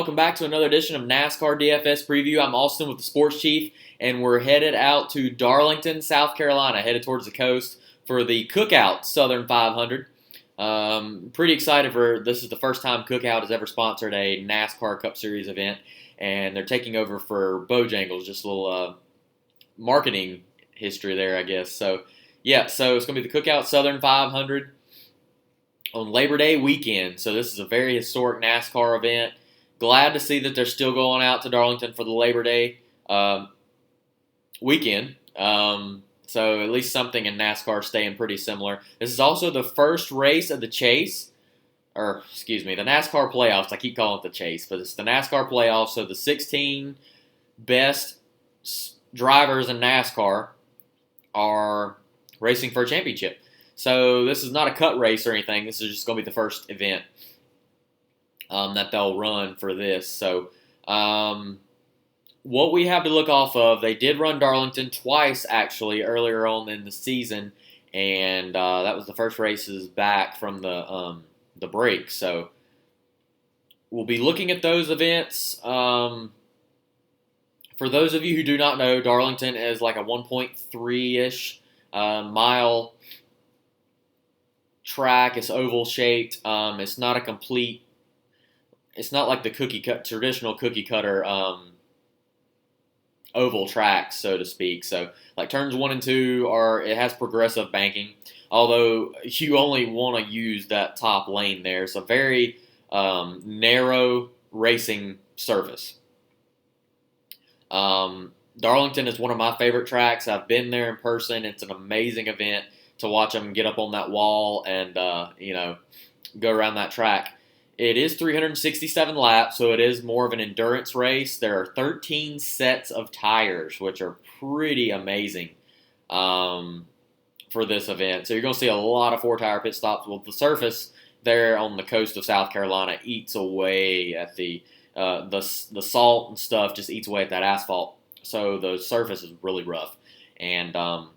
Welcome back to another edition of NASCAR DFS Preview. I'm AustYn with the Sports Chief, and we're headed out to Darlington, South Carolina, headed towards the coast for the Cookout Southern 500. Pretty excited for this. Is the first time Cookout has ever sponsored a NASCAR Cup Series event, and they're taking over for Bojangles. Just a little marketing history there, I guess. So it's going to be the Cookout Southern 500 on Labor Day weekend. So this is a very historic NASCAR event. Glad to see that they're still going out to Darlington for the Labor Day weekend. So at least something in NASCAR staying pretty similar. This is also the first race of the Chase, the NASCAR playoffs. I keep calling it the Chase, but it's the NASCAR playoffs. So the 16 best drivers in NASCAR are racing for a championship. So this is not a cut race or anything. This is just going to be the first event that they'll run for this. So what we have to look off of, they did run Darlington twice, actually, earlier on in the season, and that was the first races back from the break. So we'll be looking at those events. For those of you who do not know, Darlington is like a 1.3-ish mile track. It's oval shaped. It's not a complete. It's not like the traditional cookie cutter oval tracks, so to speak. So like turns 1 and 2 it has progressive banking, although you only want to use that top lane there. It's a very narrow racing surface. Darlington is one of my favorite tracks. I've been there in person. It's an amazing event to watch them get up on that wall and go around that track. It is 367 laps, so it is more of an endurance race. There are 13 sets of tires, which are pretty amazing for this event. So you're going to see a lot of 4-tire pit stops. Well, the surface there on the coast of South Carolina eats away at the salt and stuff, just eats away at that asphalt. So the surface is really rough and a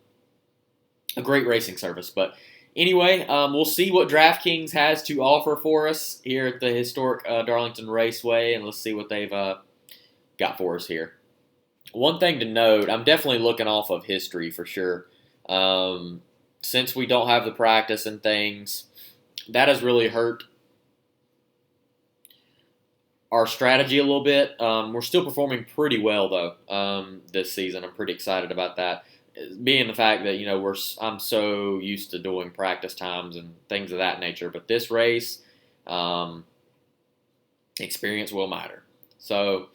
great racing surface. But anyway, we'll see what DraftKings has to offer for us here at the historic Darlington Raceway, and let's see what they've got for us here. One thing to note, I'm definitely looking off of history for sure. Since we don't have the practice and things, that has really hurt our strategy a little bit. We're still performing pretty well, though, this season. I'm pretty excited about that. Being the fact that I'm so used to doing practice times and things of that nature, but this race, experience will matter. So,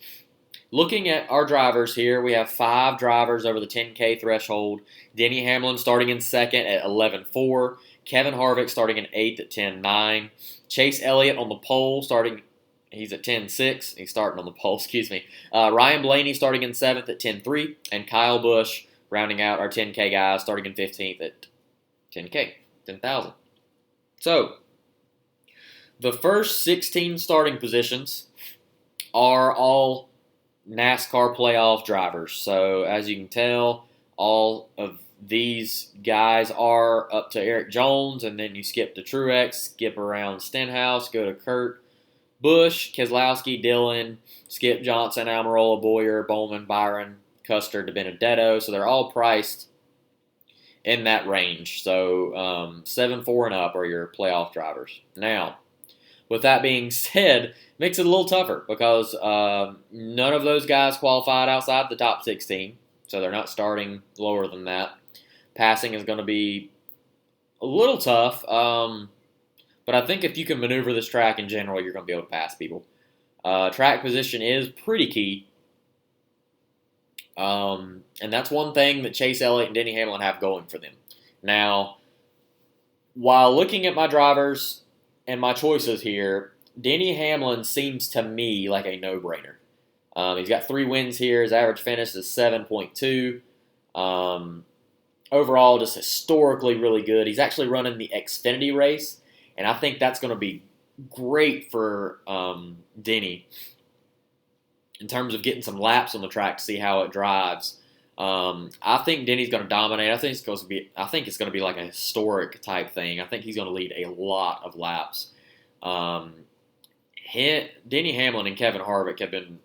looking at our drivers here, we have 5 drivers over the 10K threshold. Denny Hamlin starting in 2nd at 11.4. Kevin Harvick starting in 8th at 10.9. Chase Elliott on the pole he's at 10.6. He's starting on the pole, excuse me. Ryan Blaney starting in 7th at 10.3. And Kyle Busch rounding out our 10K guys, starting in 15th at 10K, 10,000. So, the first 16 starting positions are all NASCAR playoff drivers. So, as you can tell, all of these guys are up to Eric Jones, and then you skip to Truex, skip around Stenhouse, go to Kurt Busch, Keselowski, Dillon, Skip Johnson, Almirola, Boyer, Bowman, Byron, Custer to Benedetto, so they're all priced in that range. So 7-4 and up are your playoff drivers. Now, with that being said, makes it a little tougher because none of those guys qualified outside the top 16, so they're not starting lower than that. Passing is going to be a little tough, but I think if you can maneuver this track in general, you're going to be able to pass people. Track position is pretty key. And that's one thing that Chase Elliott and Denny Hamlin have going for them. Now, while looking at my drivers and my choices here, Denny Hamlin seems to me like a no-brainer. He's got 3 wins here. His average finish is 7.2. Overall, just historically really good. He's actually running the Xfinity race, and I think that's going to be great for Denny in terms of getting some laps on the track to see how it drives. I think Denny's going to dominate. I think it's going to be like a historic type thing. I think he's going to lead a lot of laps. Denny Hamlin and Kevin Harvick have been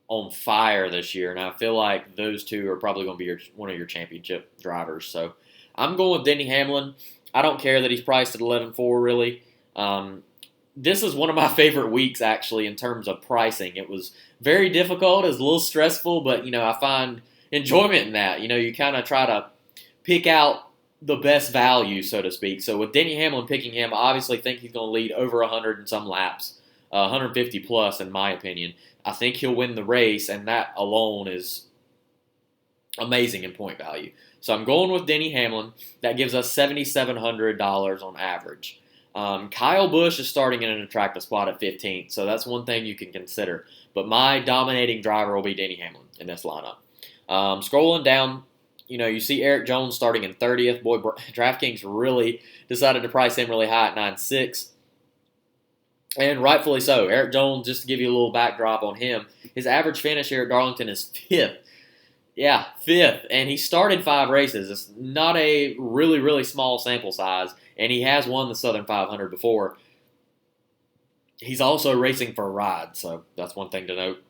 on fire this year, and I feel like those two are probably going to be one of your championship drivers. So I'm going with Denny Hamlin. I don't care that he's priced at 11.4, really. This is one of my favorite weeks, actually, in terms of pricing. It was very difficult. It was a little stressful, but, I find enjoyment in that. You kind of try to pick out the best value, so to speak. So with Denny Hamlin picking him, I obviously think he's going to lead over 100 and some laps, 150 plus, in my opinion. I think he'll win the race, and that alone is amazing in point value. So I'm going with Denny Hamlin. That gives us $7,700 on average. Kyle Busch is starting in an attractive spot at 15th, so that's one thing you can consider. But my dominating driver will be Denny Hamlin in this lineup. Scrolling down, you see Eric Jones starting in 30th. Boy, DraftKings really decided to price him really high at 9.6. And rightfully so. Eric Jones, just to give you a little backdrop on him, his average finish here at Darlington is 5th. Yeah, 5th. And he started 5 races. It's not a really, really small sample size. And he has won the Southern 500 before. He's also racing for a ride, so that's one thing to note.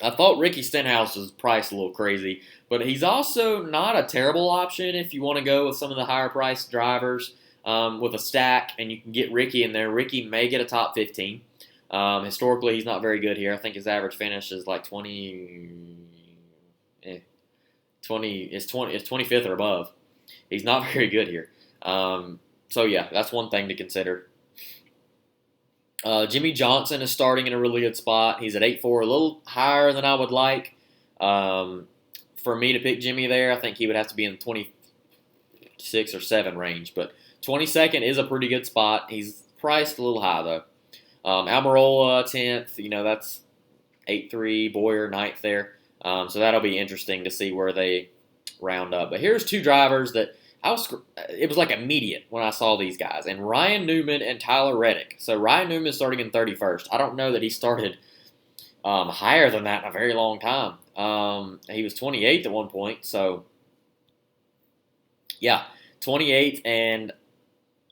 I thought Ricky Stenhouse was priced a little crazy, but he's also not a terrible option if you want to go with some of the higher-priced drivers with a stack, and you can get Ricky in there. Ricky may get a top 15. Historically, he's not very good here. I think his average finish is like 20. It's 25th or above. He's not very good here. So yeah, that's one thing to consider. Jimmy Johnson is starting in a really good spot. He's at 8.4, a little higher than I would like. For me to pick Jimmy there, I think he would have to be in the 26 or 7 range, but 22nd is a pretty good spot. He's priced a little high, though. Almirola, 10th. That's 8.3. Boyer, 9th there. So that'll be interesting to see where they round up. But here's 2 drivers that it was like immediate when I saw these guys. And Ryan Newman and Tyler Reddick. So Ryan Newman starting in 31st. I don't know that he started higher than that in a very long time. He was 28th at one point. So, yeah, 28th. And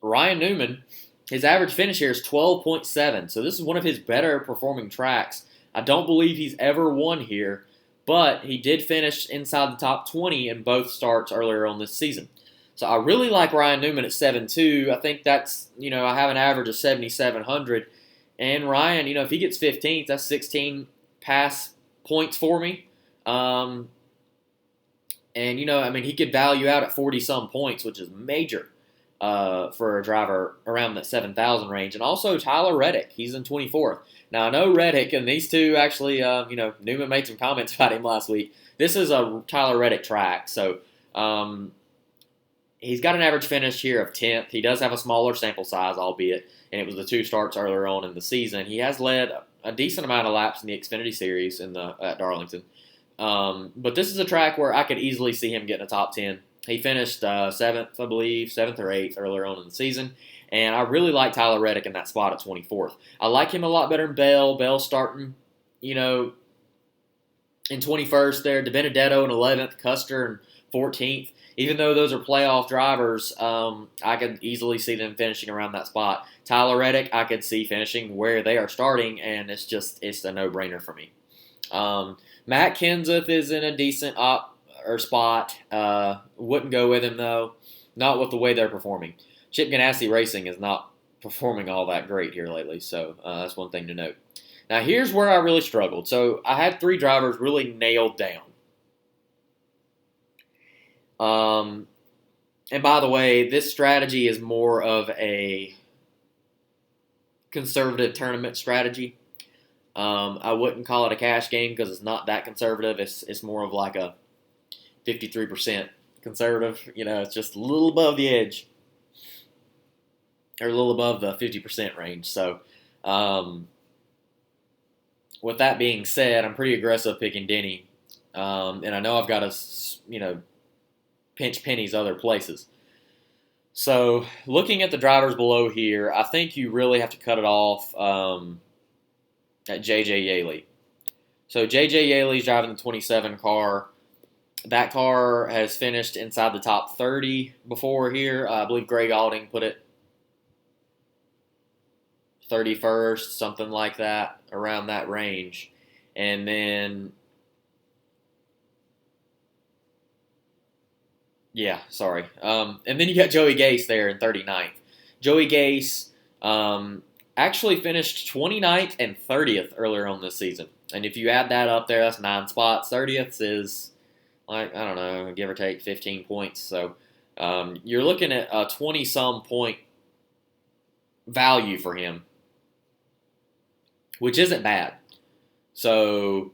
Ryan Newman, his average finish here is 12.7. So this is one of his better performing tracks. I don't believe he's ever won here, but he did finish inside the top 20 in both starts earlier on this season. So I really like Ryan Newman at 7.2. I think that's, I have an average of 7,700. And Ryan, if he gets 15th, that's 16 pass points for me. And, he could value out at 40-some points, which is major for a driver around that 7,000 range. And also Tyler Reddick, he's in 24th. Now, I know Reddick, and these two actually, Newman made some comments about him last week. This is a Tyler Reddick track, so he's got an average finish here of 10th. He does have a smaller sample size, albeit, and it was the 2 starts earlier on in the season. He has led a decent amount of laps in the Xfinity Series at Darlington. But this is a track where I could easily see him getting a top 10. He finished 7th, I believe, 7th or 8th earlier on in the season. And I really like Tyler Reddick in that spot at 24th. I like him a lot better than Bell. Bell starting, in 21st there. DiBenedetto in 11th. Custer in 14th. Even though those are playoff drivers, I could easily see them finishing around that spot. Tyler Reddick, I could see finishing where they are starting, and it's a no-brainer for me. Matt Kenseth is in a decent spot. Wouldn't go with him, though. Not with the way they're performing. Chip Ganassi Racing is not performing all that great here lately, so that's one thing to note. Now, here's where I really struggled. So I had 3 drivers really nailed down. And by the way, this strategy is more of a conservative tournament strategy. I wouldn't call it a cash game because it's not that conservative. It's more of like a 53% conservative. It's just a little above the edge. Or a little above the 50% range. So, with that being said, I'm pretty aggressive picking Denny. And I know I've got to, pinch pennies other places. So, looking at the drivers below here, I think you really have to cut it off at J.J. Yaley. So, J.J. Yaley's driving the 27 car. That car has finished inside the top 30 before here. I believe Greg Alding put it 31st, something like that, around that range. And then, yeah, sorry. And then you got Joey Gase there in 39th. Joey Gase actually finished 29th and 30th earlier on this season. And if you add that up there, that's 9 spots. 30th is, like, I don't know, give or take 15 points. So you're looking at a 20-some point value for him, which isn't bad. So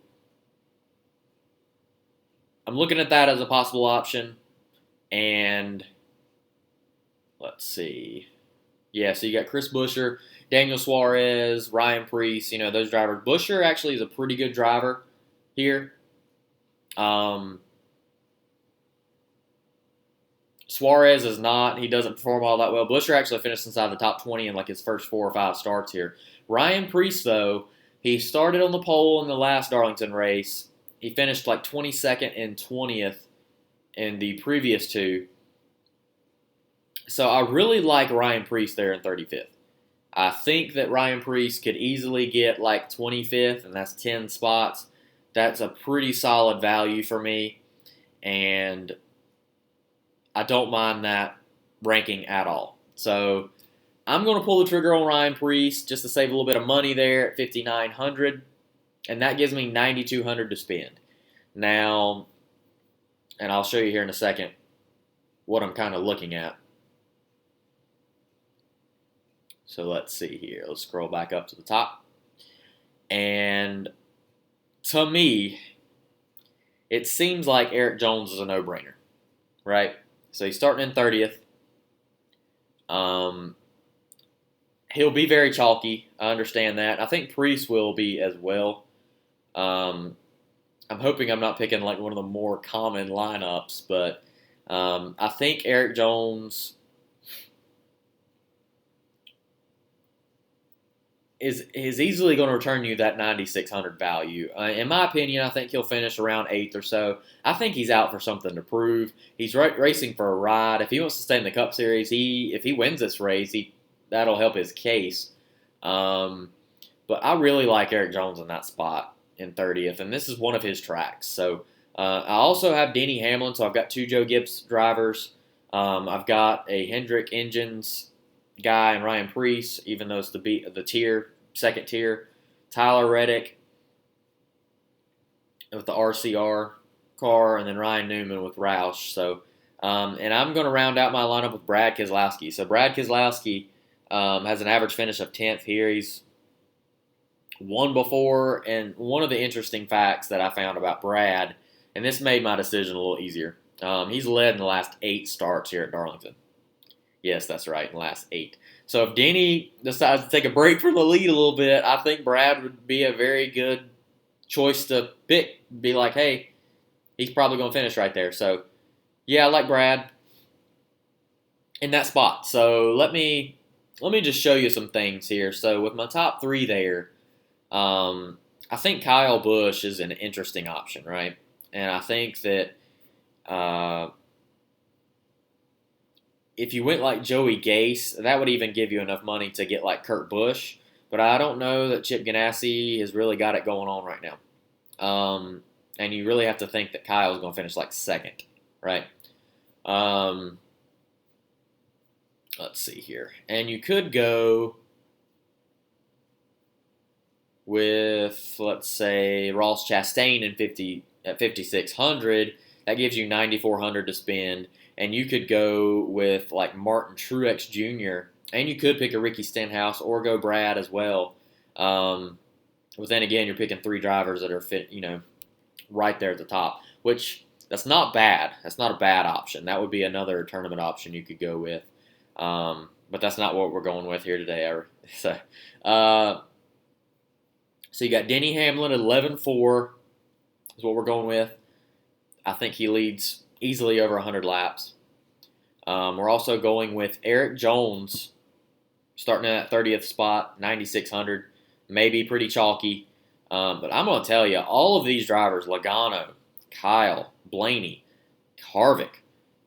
I'm looking at that as a possible option. And let's see. Yeah, so you got Chris Buescher, Daniel Suarez, Ryan Preece, those drivers. Buescher actually is a pretty good driver here. Suarez is not. He doesn't perform all that well. Buescher actually finished inside the top 20 in like his first 4 or 5 starts here. Ryan Preece, though, he started on the pole in the last Darlington race. He finished like 22nd and 20th in the previous 2. So I really like Ryan Preece there in 35th. I think that Ryan Preece could easily get like 25th, and that's 10 spots. That's a pretty solid value for me, and I don't mind that ranking at all. So I'm going to pull the trigger on Ryan Preece just to save a little bit of money there at $5,900, and that gives me $9,200 to spend. Now, and I'll show you here in a second what I'm kind of looking at. So let's see here. Let's scroll back up to the top. And to me, it seems like Eric Jones is a no-brainer, right? So he's starting in 30th. He'll be very chalky. I understand that. I think Preece will be as well. I'm hoping I'm not picking like one of the more common lineups, but I think Eric Jones is easily going to return you that 9,600 value. In my opinion, I think he'll finish around 8th or so. I think he's out for something to prove. He's racing for a ride. If he wants to stay in the Cup Series, if he wins this race, that'll help his case. But I really like Eric Jones in that spot in 30th, and this is one of his tracks. So I also have Denny Hamlin, so I've got 2 Joe Gibbs drivers. I've got a Hendrick Engines guy and Ryan Preece, even though it's the second tier. Tyler Reddick with the RCR car, and then Ryan Newman with Roush. So, and I'm going to round out my lineup with Brad Keselowski. So Brad Keselowski has an average finish of 10th here. He's won before, and one of the interesting facts that I found about Brad, and this made my decision a little easier, he's led in the last 8 starts here at Darlington. Yes, that's right, in the last 8. So if Denny decides to take a break from the lead a little bit, I think Brad would be a very good choice to pick. Be like, hey, he's probably going to finish right there. So, yeah, I like Brad in that spot. So let me just show you some things here. So with my top 3 there, I think Kyle Busch is an interesting option, right? And I think that if you went like Joey Gase, that would even give you enough money to get like Kurt Busch. But I don't know that Chip Ganassi has really got it going on right now. And you really have to think that Kyle's going to finish like 2nd, right? Let's see here. And you could go with, let's say, Ross Chastain at 5,600. That gives you 9,400 to spend. And you could go with like Martin Truex Jr. And you could pick a Ricky Stenhouse or go Brad as well. But then again, you're picking 3 drivers that are fit, right there at the top. Which that's not bad. That's not a bad option. That would be another tournament option you could go with. But that's not what we're going with here today. So you got Denny Hamlin at 11.4 is what we're going with. I think he leads easily over 100 laps. We're also going with Eric Jones, starting in that 30th spot, 9,600, maybe pretty chalky. But I'm going to tell you, all of these drivers, Logano, Kyle, Blaney, Harvick,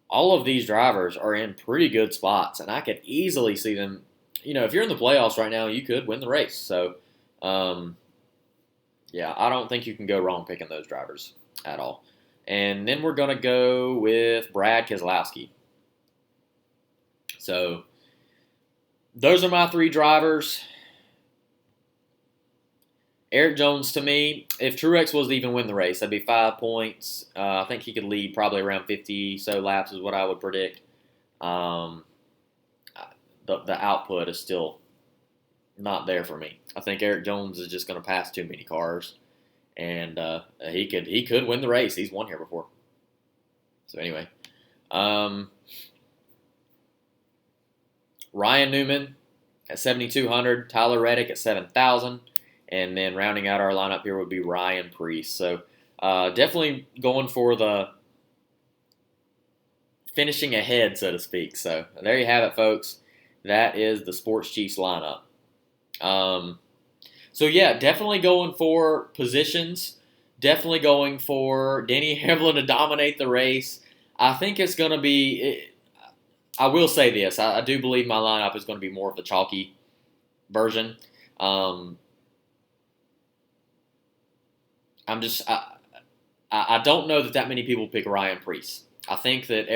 all of these drivers are in pretty good spots, and I could easily see them if you're in the playoffs right now, you could win the race. So, yeah, I don't think you can go wrong picking those drivers at all. And then we're going to go with Brad Keselowski. So, those are my 3 drivers. Eric Jones, to me, if Truex was to even win the race, that'd be 5 points. I think he could lead probably around 50 so laps is what I would predict. The output is still not there for me. I think Eric Jones is just going to pass too many cars, and he could win the race. He's won here before. So anyway, Ryan Newman at 7,200, Tyler Reddick at 7,000. And then rounding out our lineup here would be Ryan Preece. So definitely going for the finishing ahead, so to speak. So there you have it, folks. That is the Sports Chiefs lineup. So yeah, definitely going for positions. Definitely going for Denny Hamlin to dominate the race. I think it's going to be. I will say this. I do believe my lineup is going to be more of the chalky version. I don't know that many people pick Ryan Preece. I think that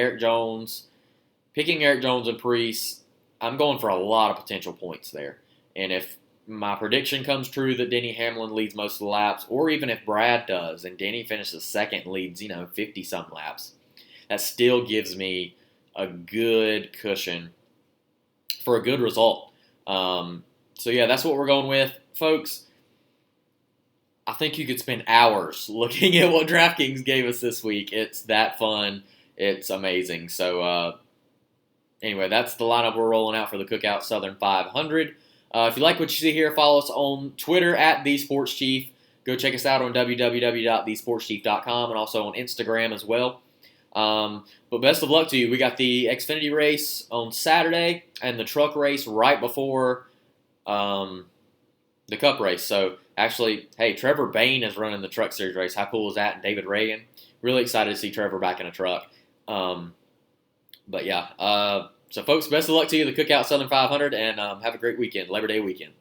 picking Eric Jones and Preece, I'm going for a lot of potential points there. And if my prediction comes true that Denny Hamlin leads most of the laps, or even if Brad does and Denny finishes second and leads, 50-some laps, that still gives me a good cushion for a good result. So yeah, that's what we're going with, folks. I think you could spend hours looking at what DraftKings gave us this week. It's that fun. It's amazing. So, anyway, that's the lineup we're rolling out for the Cookout Southern 500. If you like what you see here, follow us on Twitter at TheSportsChief. Go check us out on www.thesportschief.com and also on Instagram as well. But best of luck to you. We got the Xfinity race on Saturday and the truck race right before the Cup race. So, actually, hey, Trevor Bayne is running the Truck Series race. How cool is that? And David Reagan. Really excited to see Trevor back in a truck. But yeah, so folks, best of luck to you, the Cookout Southern 500, and have a great weekend, Labor Day weekend.